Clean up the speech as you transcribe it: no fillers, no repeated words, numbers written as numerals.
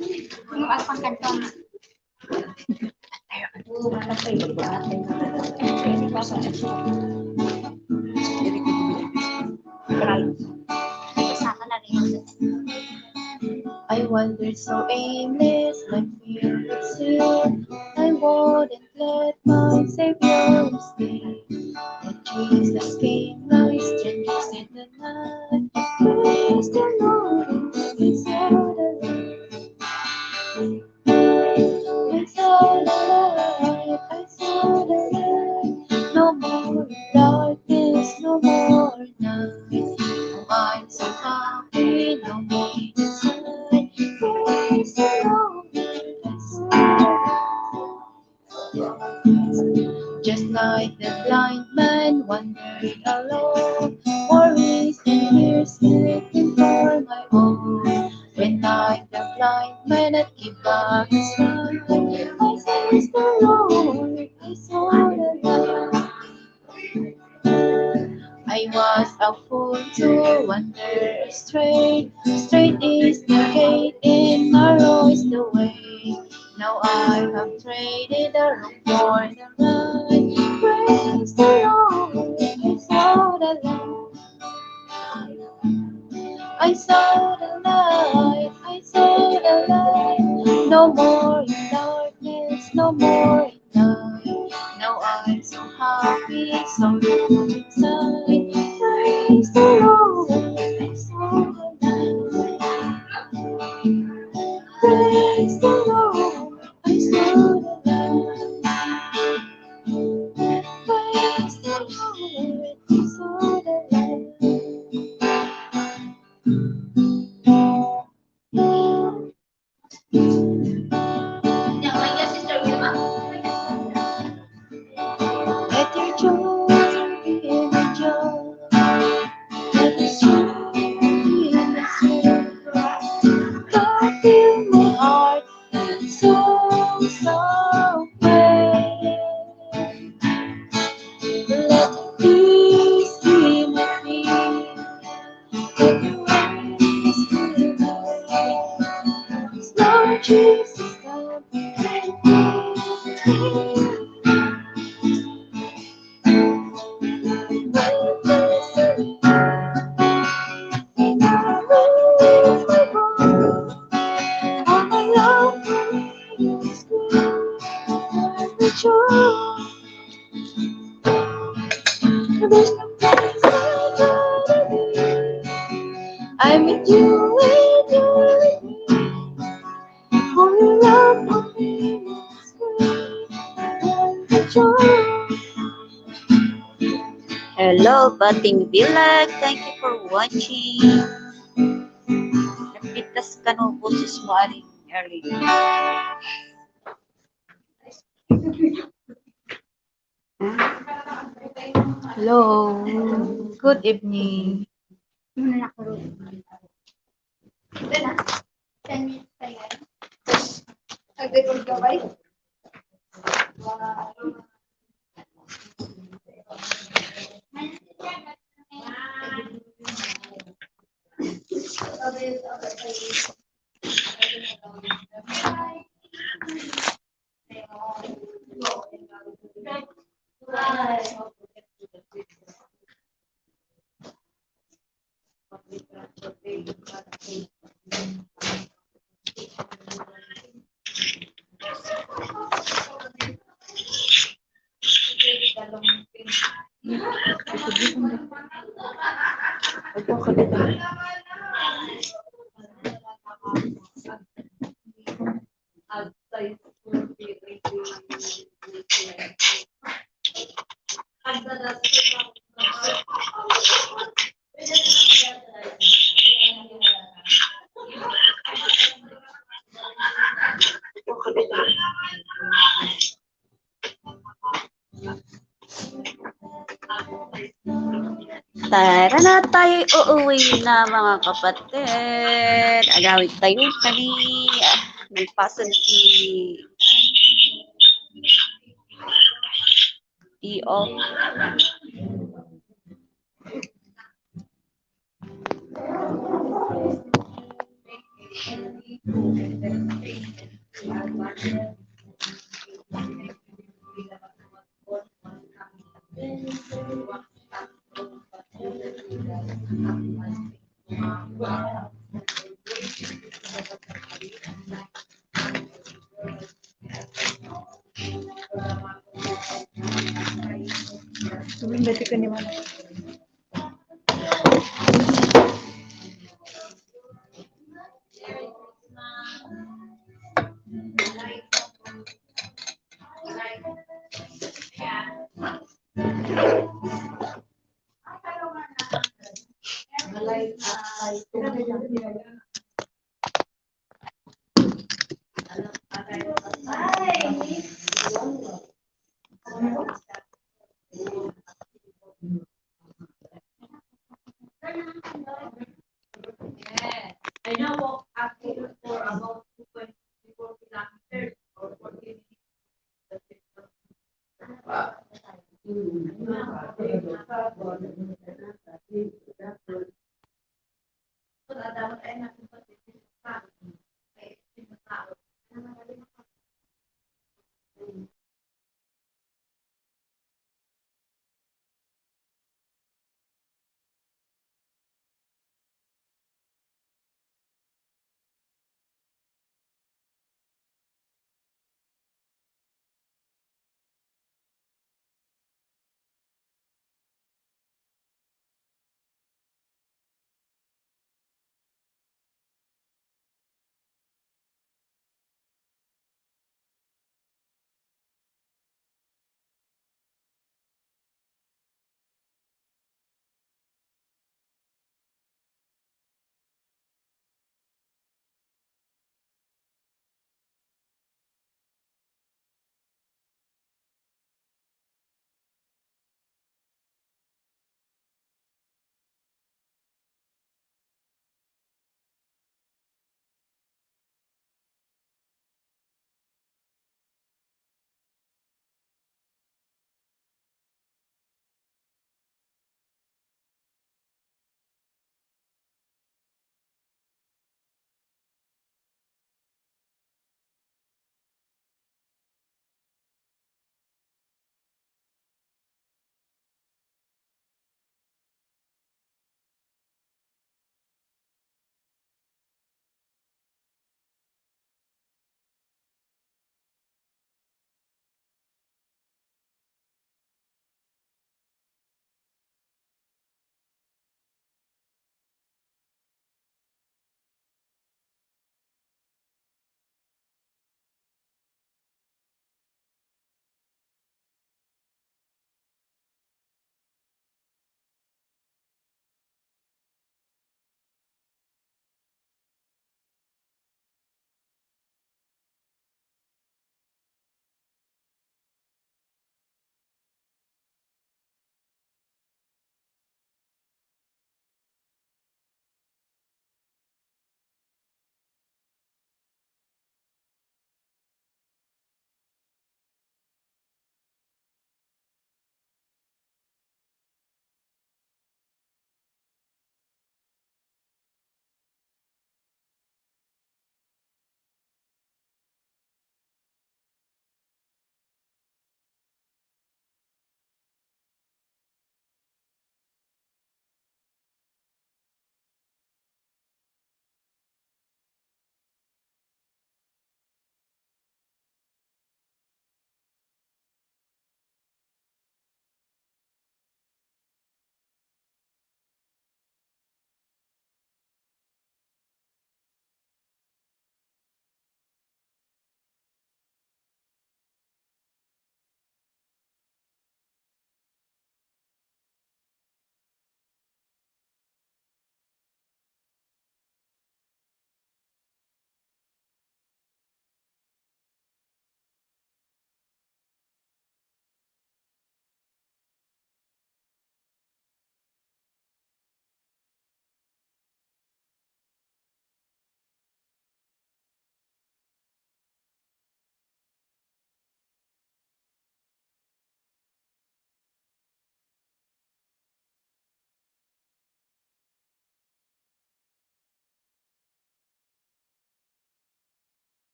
Yung alpang kantong. I wandered so aimless, my fear would sin. I wouldn't let my Savior stay. But Jesus came like strangers in the night. Praise the Lord, I saw the light. I saw the light, I saw the light. No more darkness, no more night. Oh, I'm so happy, no more inside. Praise the Lord, I saw the light. Just like the blind man wandered alone, worries and fears looking for my own. When like the blind man that give back his sight, I praise the Lord, I saw the light. I was a fool to wander astray. Straight is the gate and narrow is the way. Now I have traded the wrong for the right. Praise the Lord, I saw the light. I saw the light, I saw the light. No more in darkness, no more in night. Now I'm so happy, so good inside. Praise the Lord, I saw the light. Praise the Lord, I saw the light. Praise the Lord, I saw the Let your joy be in the joy. Let the strength be in the strength. God fill my heart with songs of praise. Let the peace be with me. Let the waves be with me. Lord Jesus, come and be. I'm with you and you're with me. For your love for me is great. I'm with you. Hello, Bating Bilag. Thank you for watching. Napitas ka no boses mo aling early. Hello. Good evening. Muna na ako rin. Ito na. 10 minutes pa yan. Nag-record ka ba? Tara na tayo uuwi na mga kapatid. Agawit tayo kani nagpasan si Tio. Sabihin, dati ka ni Mama.